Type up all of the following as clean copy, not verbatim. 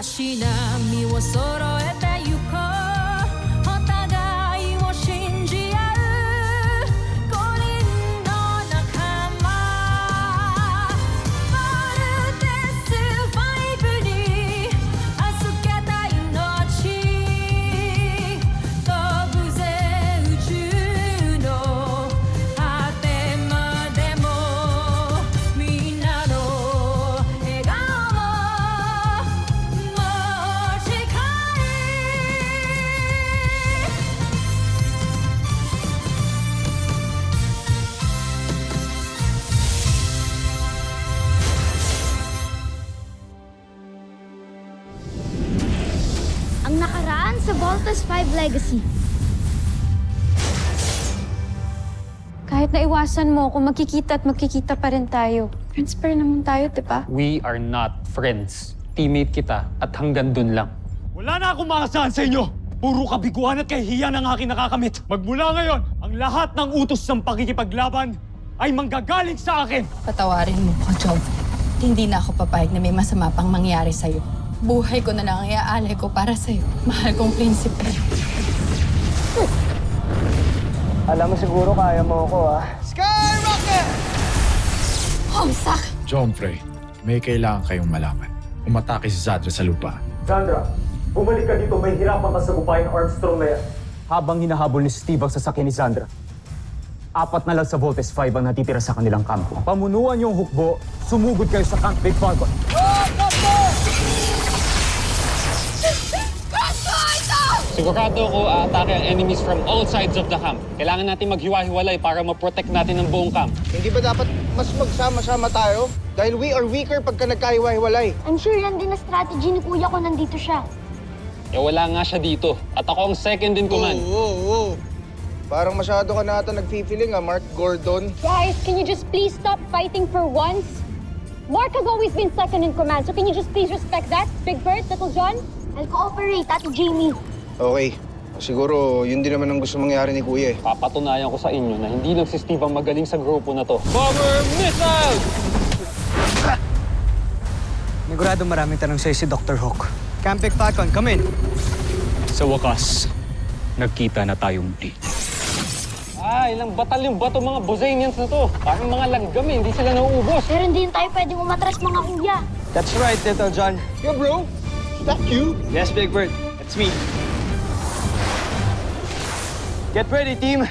足並みを揃えてゆこうお互いを信じ合う5人の仲間まるでスファイブに預けた命飛ぶぜ宇宙の果てまでもみんなの笑顔ももう近いAng nakaraan sa Voltes 5 Legacy. Kahit naiwasan mo, kung magkikita at magkikita pa rin tayo. Friends pa rin naman tayo, di ba? We are not friends. Teammate kita at hanggang dun lang. Wala na akong maasahan sa inyo! Puro kabiguan at kahihiyan ang aking nakakamit. Magmula ngayon, ang lahat ng utos ng pakikipaglaban ay manggagaling sa akin! Patawarin mo ko, Job. Hindi na ako papayag na may masama pang mangyari sa'yo. Buhay ko na lang ang iaalay ko para sa'yo. Mahal kong prinsipe. Alam mo siguro kaya mo ako, ha? Homsak! Joffrey, may kailangan kayong malaman. Umatake si Zadra sa lupa. Sandra, bumalik ka dito. May hirapan ka sa gupain Armstrong na yan. Habang hinahabol ni Steve ang sasakyan ni Sandra, 4 na lang sa Voltes 5 ang natitira sa kanilang kampo. Pamunuan yung hukbo, sumugod kayo sa Camp Big Falcon. Sigurado ko aatake ang enemies from all sides of the camp. Kailangan natin maghiwa-hiwalay para ma-protect natin ang buong camp. Hindi ba dapat mas magsama-sama tayo? Dahil we are weaker pagka nagkahiwa-hiwalay. I'm sure yan din na strategy ni kuya ko nandito siya. Eh wala nga siya dito. At ako ang second in command. Oo. Parang masyado ka na ata nag-feeling, ha, Mark Gordon? Guys, can you just please stop fighting for once? Mark has always been second in command, so can you just please respect that? Big Bird, Little John? I'll cooperate, Ate Jamie. Okay. Siguro, yun din naman ang gusto mangyari ni Kuya, eh. Papatunayan ko sa inyo na hindi lang si Steve ang magaling sa grupo na to. Bomber missile! Sigurado maraming tanong sa'yo si Dr. Hawk. Camp Big Falcon, come in. Sa wakas, nagkita na tayo muli. Ilang batalyon ba itong mga Bosanians na to? Parang mga langgam eh, hindi sila nauubos. Pero hindi tayo pwedeng umatras mga kuya. That's right, Little John. Yeah, bro. Is that you? Yes, Big Bird. It's me. Get ready, team.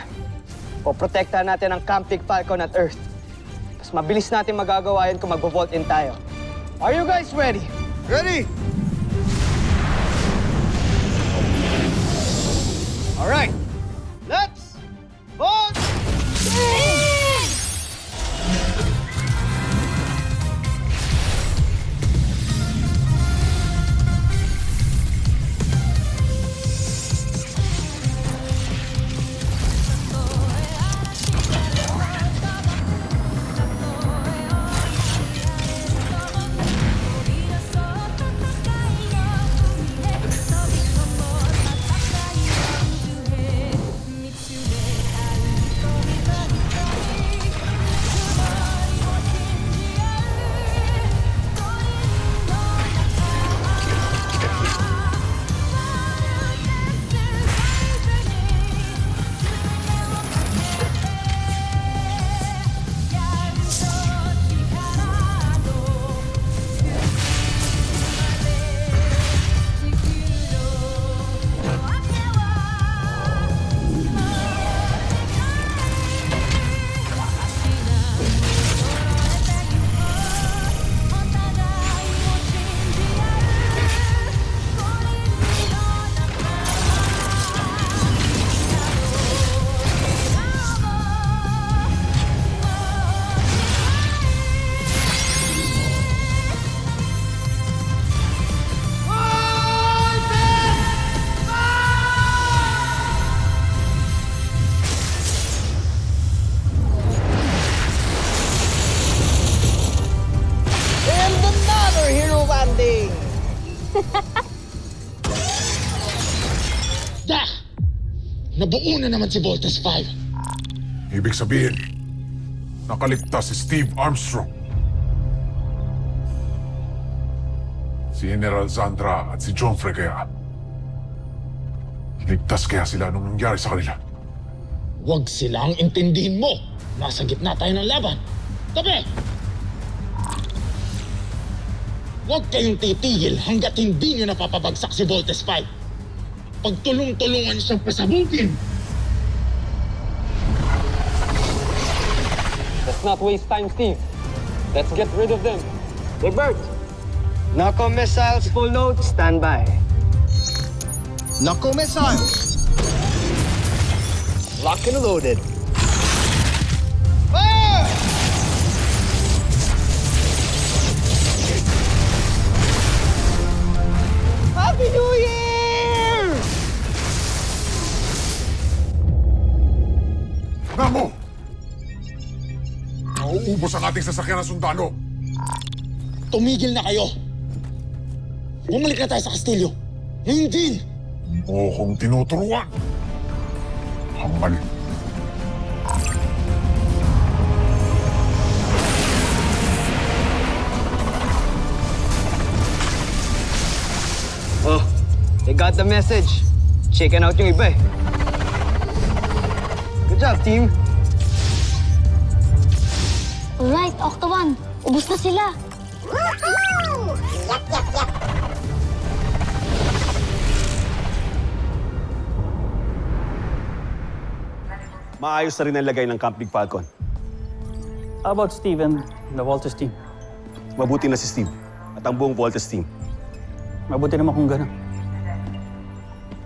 Poprotektahan natin ang Camp Big Falcon at Earth. Mas mabilis natin magagawa yan kung magvo-vault in tayo. Are you guys ready? Ready? All right. Let's vault! Nabuo na naman si Voltes 5. Ibig sabihin, nakaligtas si Steve Armstrong. Si General Zandra at si Joffrey kaya. Ligtas kaya sila nung nangyari sa kanila. Huwag silang intindihin mo. Nasa gitna tayo ng laban. Tabi! Huwag kayong titigil hanggat hindi nyo napapabagsak si Voltes 5. Pagtulong-tulungan siyang pasabutin. Let's not waste time, Steve. Let's get rid of them. Big Bird! Nako missiles, full load, stand by. Nako missiles! Lock and loaded. Fire! Happy New Year! Namo! Nauubos ang ating sasakyan ng sundalo. Tumigil na kayo. Bumalik na tayo sa kastilyo. Ngayon din! Mo kong tinuturuan. Ang mali. Oh, they got the message. Chicken out yung iba eh. Good job, team. Alright, Octo-1. Ubus na sila. Maayos na rin ang lagay ng Camp Big Falcon. How about Steve and the Voltes team? Mabuti na si Steve at ang buong Voltes team. Mabuti naman kung gano'n.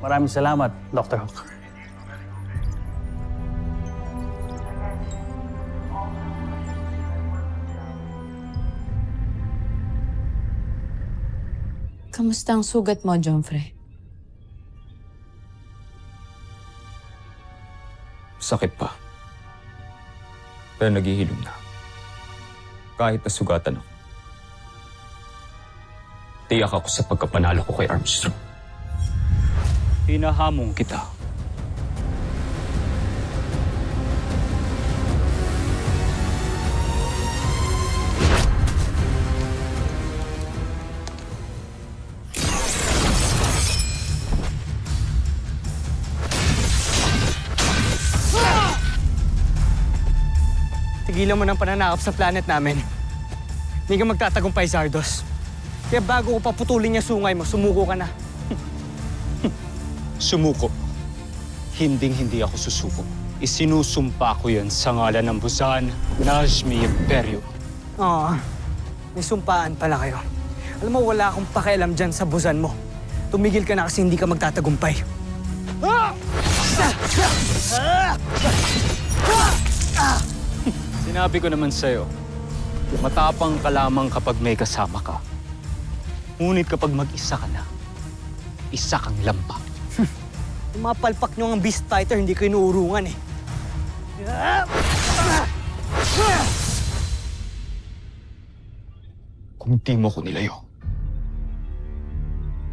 Maraming salamat, Dr. Hawk. Kamusta ang sugat mo, Joffrey? Sakit pa. Pero naghihilom na. Kahit nasugatan ako. Tiyak ako sa pagkapanalo ko kay Armstrong. Hinahamon kita. Tigilan mo ng pananakop sa planet namin. Hindi ka magtatagumpay, Zardos. Kaya bago ko paputulin niya sungay mo, sumuko ka na. Sumuko. Hinding-hindi ako susuko. Isinusumpa ko yan sa ngalan ng Busan, Najmi Imperio. Oo, may sumpaan pala kayo. Alam mo, wala akong pakialam dyan sa busan mo. Tumigil ka na kasi hindi ka magtatagumpay. Sinabi ko naman sa'yo, matapang ka lamang kapag may kasama ka. Ngunit kapag mag-isa ka na, isa kang lampa. Yung mga palpak nyo ng Beast Fighter, hindi ko inuurungan eh. Kung di mo ko nilayo,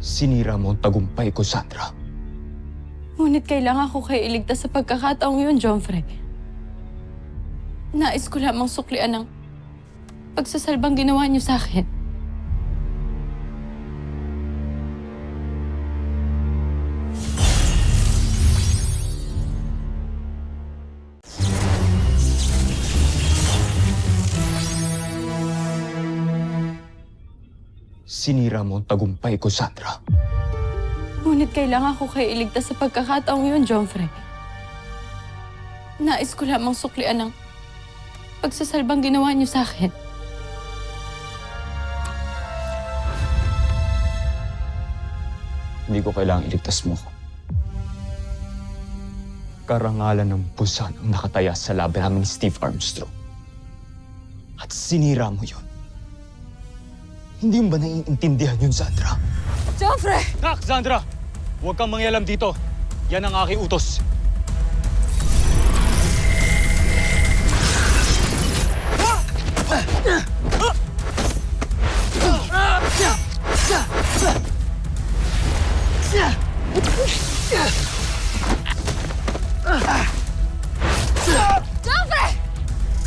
sinira mo ang tagumpay ko, Sandra. Ngunit kailangan ko kayo iligtas sa pagkakataong yun, Joffrey. Nais ko lamang suklian ng pagsasalbang ginawa niyo sa akin. Sinira mo ang tagumpay ko, Sandra. Ngunit kailangan ko kayo iligtas sa pagkakataong yun, Joffrey. Nais ko lamang suklian ng pagsasalbang ginawa niyo sa akin. Hindi ko kailangang iligtas mo ko. Karangalan ng Busan ang nakataya sa laban namin ni Steve Armstrong. At sinira mo yun. Hindi mo ba naiintindihan yun, Sandra? Joffrey! Tak, Sandra! Huwag kang mangyalam dito. Yan ang aking utos. Joffrey!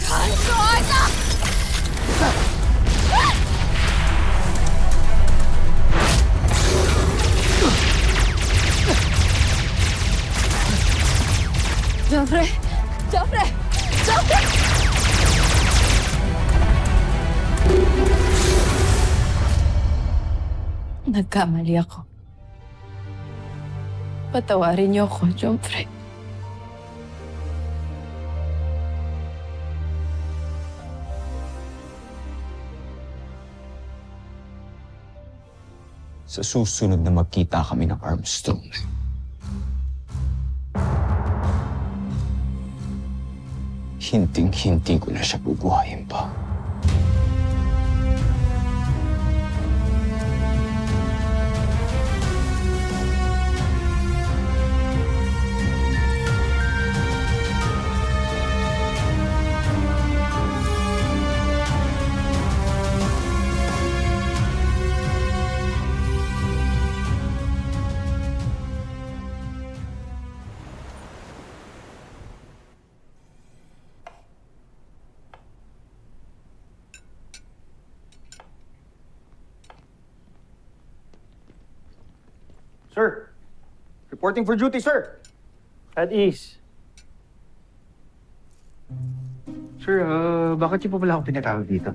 Control! Joffrey! Joffrey! Joffrey! Nagkamali ako. Patawarin niyo ako, Joffrey. Sa susunod na magkita kami ng Armstrong, hinting-hinti ko na siya bubuhayin pa. Sir, reporting for duty, sir. At ease. Sir, bakit niyo po pala ako pinatawag dito?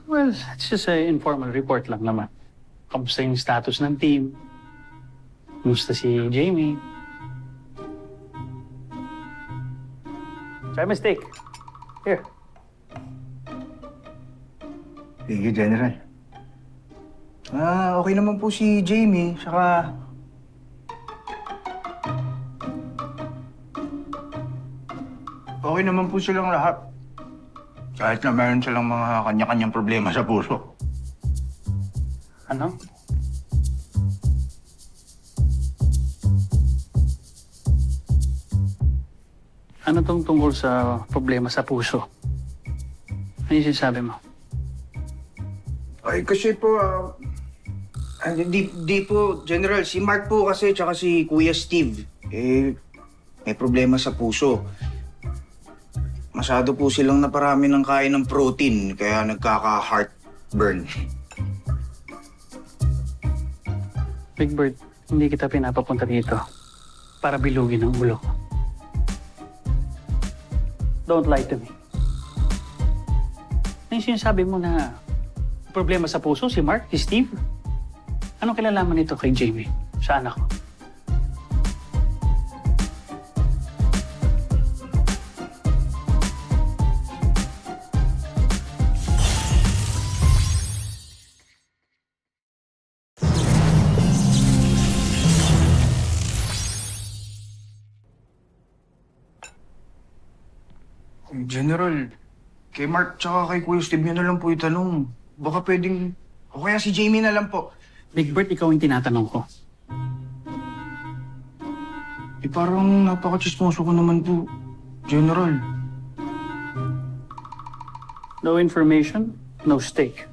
Well, it's just an informal report lang naman. Kamusta yung status ng team? Kamusta si Jamie? Try my steak. Here. Thank you, General. Okay naman po si Jamie, saka... Okay naman po silang lahat. Kahit na meron silang mga kanya-kanyang problema sa puso. Ano? Ano tong tungkol sa problema sa puso? Ano yung sinasabi mo? Ay, kasi po, di po, General, si Mark po kasi, tsaka si Kuya Steve, may problema sa puso. Masyado po silang naparami ng kain ng protein, kaya nagkaka-heartburn. Big Bird, hindi kita pinapapunta dito para bilugin ang ulo. Don't lie to me. Ano yung sinasabi mo na problema sa puso si Mark, si Steve? Anong kilalaman nito kay Jamie, sa anak ko? General, kay Mark tsaka kay Kuya Steve nyo na lang po itanong. Baka pwedeng... O kaya si Jamie na lang po. Big Bird, ikaw yung tinatanong ko. Parang napaka-chismoso ko naman po, General. No information, no stake.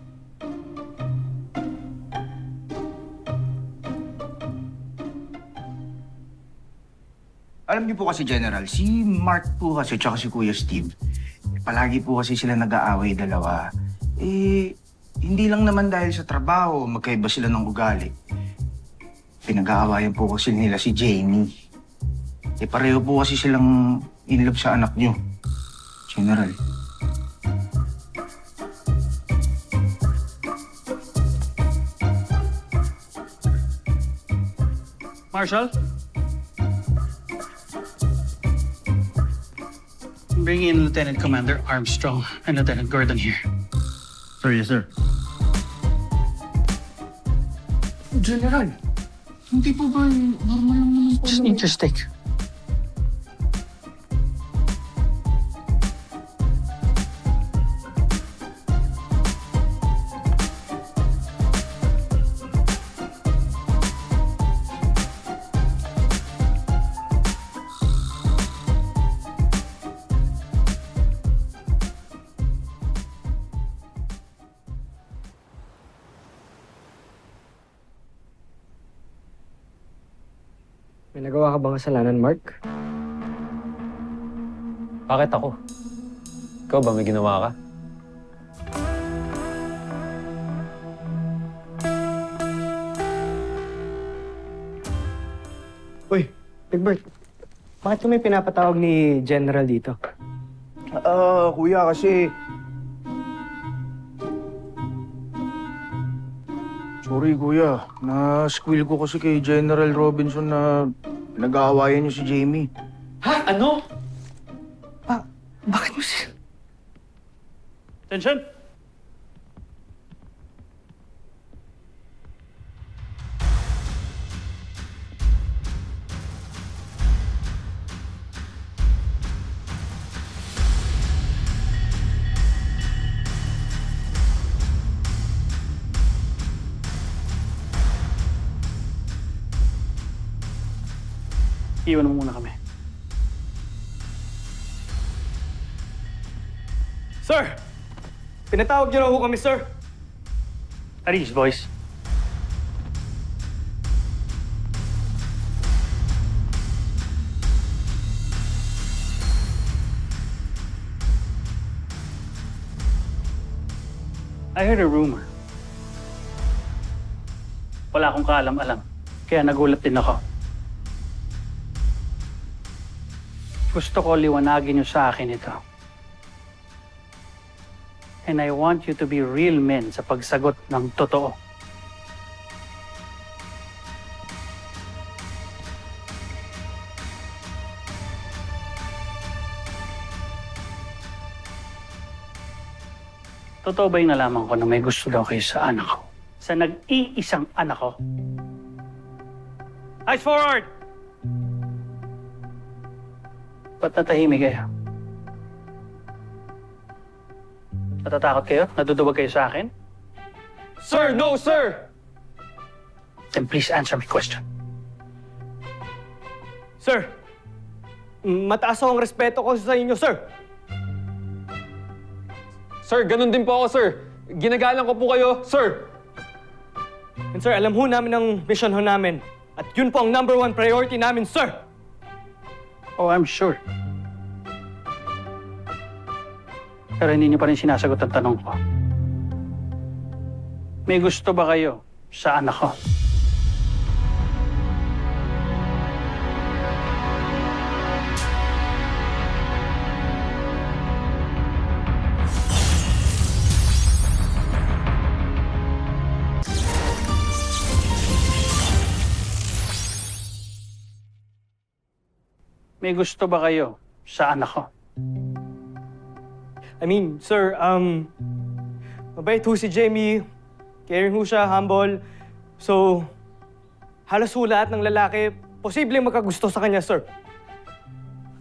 Alam niyo po kasi, General, si Mark po kasi tsaka si Kuya Steve, palagi po kasi sila nag-aaway dalawa. Hindi lang naman dahil sa trabaho, magkaiba sila ng ugali. Pinag-aawayan po kasi nila si Jamie. Pareho po kasi silang in love sa anak niyo, General. Marshal? Bring in Lieutenant Commander Armstrong and Lieutenant Gordon here. Sir, yes, sir. General, hindi po ba normal lang naman po? Just eat your steak. May nagawa ka bang kasalanan, Mark? Bakit ako? Ikaw ba may ginawa ka? Uy, Big Bird. Bakit kami pinapatawag ni General dito? Kuya, kasi... Sorry, kuya. Na-squill ko kasi kay General Robinson na nag-aawayan niyo si Jamie. Ha? Ano? Bakit mo si... Attention! Iwan mo muna kami. Sir! Pinatawag niyo raw ho kami, sir. Aris, boys. I heard a rumor. Wala akong kaalam-alam. Kaya nagulat din ako. Gusto ko liwanagin niyo sa akin ito. And I want you to be real men sa pagsagot ng totoo. Totoo ba yung nalaman ko na may gusto daw kayo sa anak ko? Sa nag-iisang anak ko? Eyes forward! Ba't natahimik kayo? Natatakot kayo? Naduduwag kayo sa akin? Sir! No, sir! Then please answer my question. Sir! Mataas ho ang respeto ko sa inyo, sir. Sir, ganun din po ako, sir. Ginagalang ko po kayo, sir. And sir, alam ho namin ang mission ho namin. At yun po ang #1 priority namin, sir. Oh, I'm sure. Pero hindi niyo pa rin sinasagot ang tanong ko. May gusto ba kayo sa anak ko? May gusto ba kayo sa anak ko? I mean, sir, mabait ho si Jamie. Caring ho siya, humble. So, halos ho lahat ng lalaki posibleng magkagusto sa kanya, sir.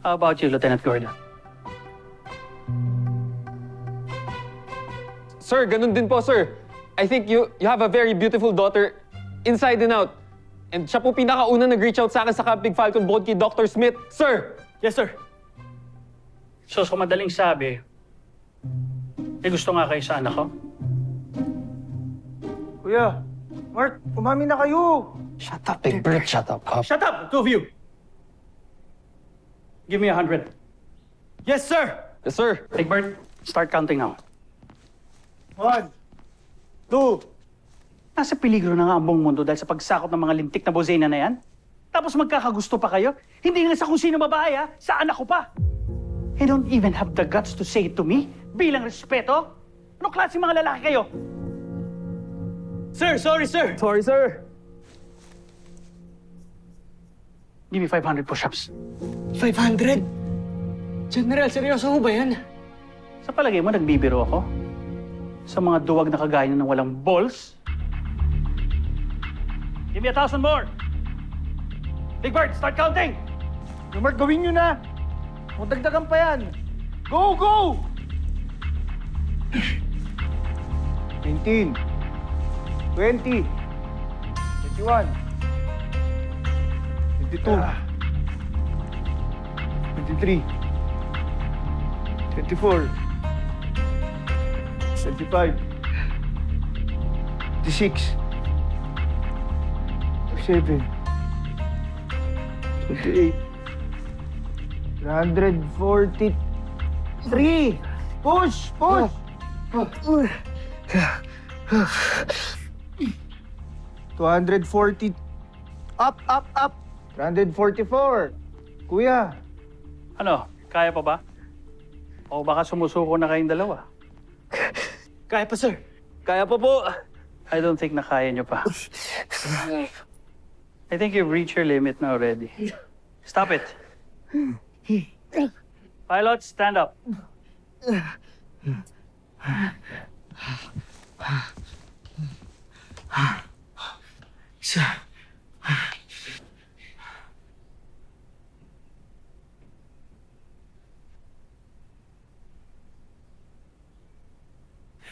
How about you, Lieutenant Gordon? Sir, ganun din po, sir. I think you have a very beautiful daughter inside and out. And siya po pinakauna nag-reach out sa akin sa Camp Big Falcon bukod kay Dr. Smith. Sir! Yes, sir. So, sa madaling sabi, may gusto nga kayo sa anak ko? Kuya, Mark, umami na kayo. Shut up, Big Bird. Shut up, Pop. Shut up, two of you! Give me 100. Yes, sir. Yes, sir. Big Bird, start counting now. 1, 2. Nasa peligro na nga ang buong mundo dahil sa pagsakot ng mga lintik na bozena na yan. Tapos magkakagusto pa kayo? Hindi nga sa kung sino babae, ha? Sa anak ko pa. You don't even have the guts to say it to me bilang respeto? Anong klase mga lalaki kayo? Sir, sorry, sir. Sorry, sir. Give me 500 push-ups. 500? General, seryoso ho ba yan? Sa palagay mo, nagbibiro ako? Sa mga duwag na kagaya ng walang balls? Give me 1,000 more! Big Bird, start counting! Mark, gawin nyo na. Kung dagdagan pa yan. Go, go! 19, 20, 21, 22, 23, 24, 25, 26, 27, 28, 143. Push! Push! 240. Up, up, up. 344. Kuya, Ano, kaya pa ba? O baka sumusuko na kayong dalawa? Kaya pa, sir. Kaya pa po. I don't think na kaya nyo pa. I think you've reached your limit na already. Stop it. Pilots, stand up.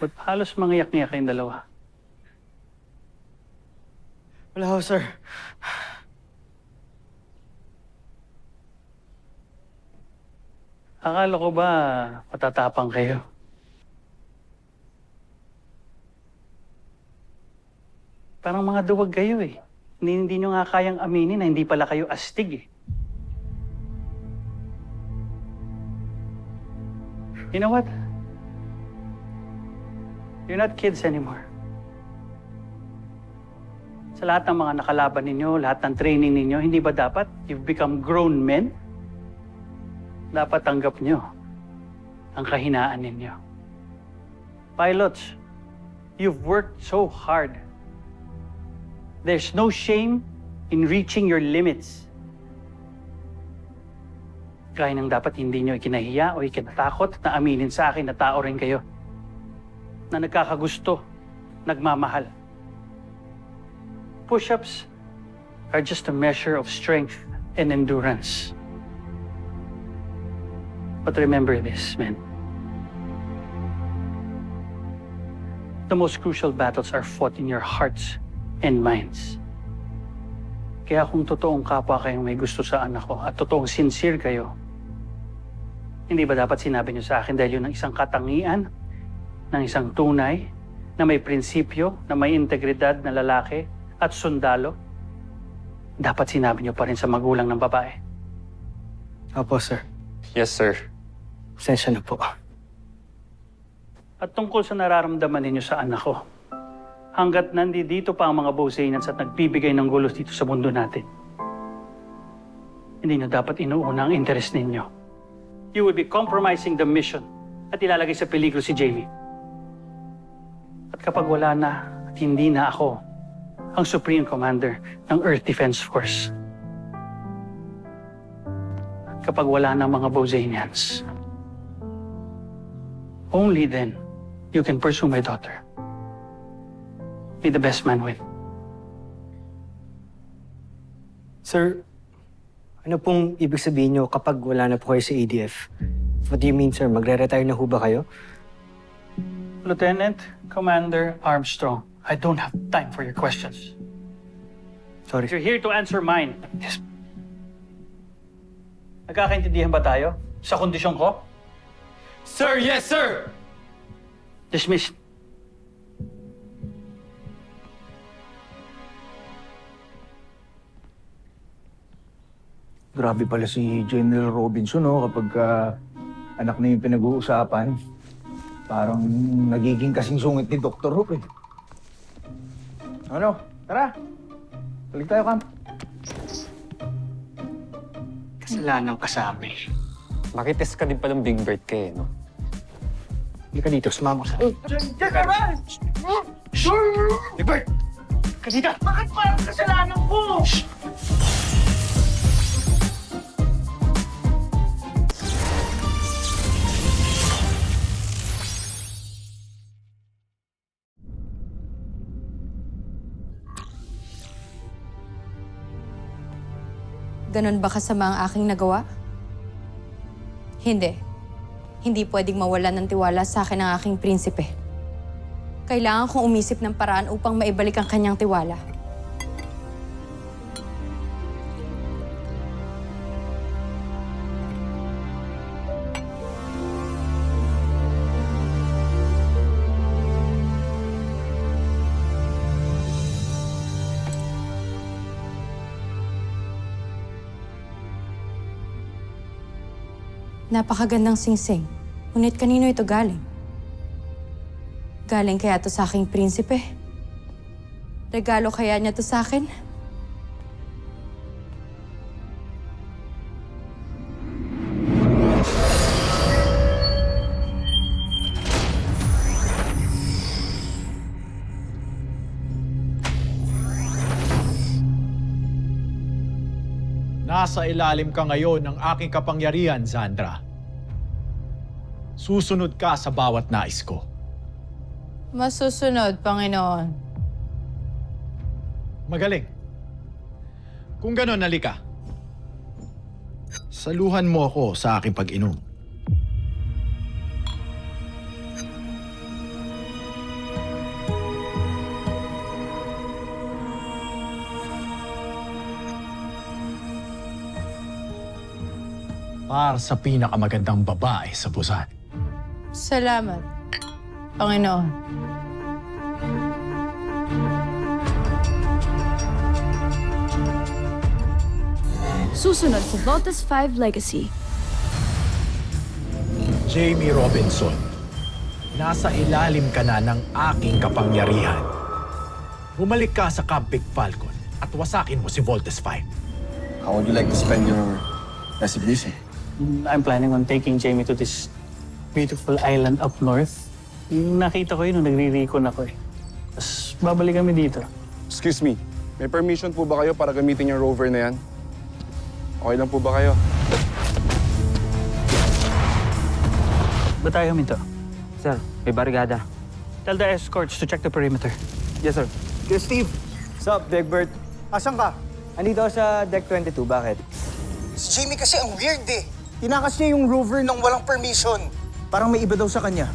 Ba't halos mangiyak-ngiyak kayong dalawa? Wala ho, sir. Akala ko ba matatapang kayo? Parang mga duwag kayo eh. Hindi nyo nga kayang aminin na hindi pala kayo astig eh. You know what? You're not kids anymore. Sa lahat ng mga nakalaban ninyo, lahat ng training ninyo, hindi ba dapat you've become grown men? Dapat tanggap nyo ang kahinaan ninyo. Pilots, you've worked so hard. There's no shame in reaching your limits. Kaya nang dapat hindi nyo ikinahiya o ikinatakot na aminin sa akin na tao rin kayo. Na nagkakagusto, nagmamahal. Push-ups are just a measure of strength and endurance. But remember this, men. The most crucial battles are fought in your hearts and minds. Kaya kung totoong kapwa kayong may gusto sa anak ko at totoong sincere kayo, hindi ba dapat sinabi niyo sa akin dahil yun ang isang katangian ng isang tunay na may prinsipyo, na may integridad na lalaki at sundalo? Dapat sinabi niyo pa rin sa magulang ng babae. Opo, sir. Yes, sir. Pasensya na po. At tungkol sa nararamdaman ninyo sa anak ko, hanggat nandito pa ang mga Bozanians at nagbibigay ng gulos dito sa mundo natin, hindi nyo dapat inuuna ang interes ninyo. You will be compromising the mission at ilalagay sa peligro si Jamie. At kapag wala na at hindi na ako ang Supreme Commander ng Earth Defense Force, at kapag wala na mga Bozanians, only then you can pursue my daughter. May the best man win. Sir, ano pong ibig sabihin nyo kapag wala na po kayo sa ADF? What do you mean, sir? Magre-retire na ho ba kayo? Lieutenant Commander Armstrong, I don't have time for your questions. Sorry. You're here to answer mine. Yes. Nagkakaintindihan ba tayo sa kondisyon ko? Sir, yes, sir! Dismissed. grabe pala si General Robinson, no? Kapag anak na yung pinag-uusapan, parang nagiging kasing sungit ni Dr. Hook, eh. Ano? Tara! Balik tayo, Cam. Kasalanan ka sa amin. Makitis ka din palang Big Bird ka, no? Hindi ka dito, sumama sa akin. Big Bird! Ka dito! Bakit parang kasalanan ko? Ganon ba kasama ang aking nagawa? Hindi. Hindi pwedeng mawalan ng tiwala sa akin ang aking prinsipe. Kailangan kong umisip ng paraan upang maibalik ang kanyang tiwala. Napakagandang singsing. Ngunit kanino ito galing? Galing kaya ito sa aking prinsipe? Regalo kaya niya ito sa akin? Nasa ilalim ka ngayon ng aking kapangyarihan, Zandra. Susunod ka sa bawat nais ko. Masusunod, Panginoon. Magaling. Kung gano'n, halika. Saluhan mo ako sa aking pag-inom. Para sa pinakamagandang babae sa Busan. Salamat, Panginoon. Susunod sa Voltes 5 Legacy. Jamie Robinson, nasa ilalim ka na ng aking kapangyarihan. Bumalik ka sa Camp Big Falcon at wasakin mo si Voltes 5. How would you like to spend your resignation? I'm planning on taking Jamie to this beautiful island up north. Yung nakita ko yun nung nagre-recon ako eh. Tapos babalik kami dito. Excuse me, may permission po ba kayo para gamitin yung rover na yan? Okay lang po ba kayo? Ba't tayo kami to? Sir, may barigada. Tell the escorts to check the perimeter. Yes, sir. Kuya Steve! Sup, Big Bird? Asan ka? Andito ako sa Deck 22. Bakit? Si Jamie kasi ang weird eh. Tinakas niya yung rover nang walang permission. Parang may iba daw sa kanya.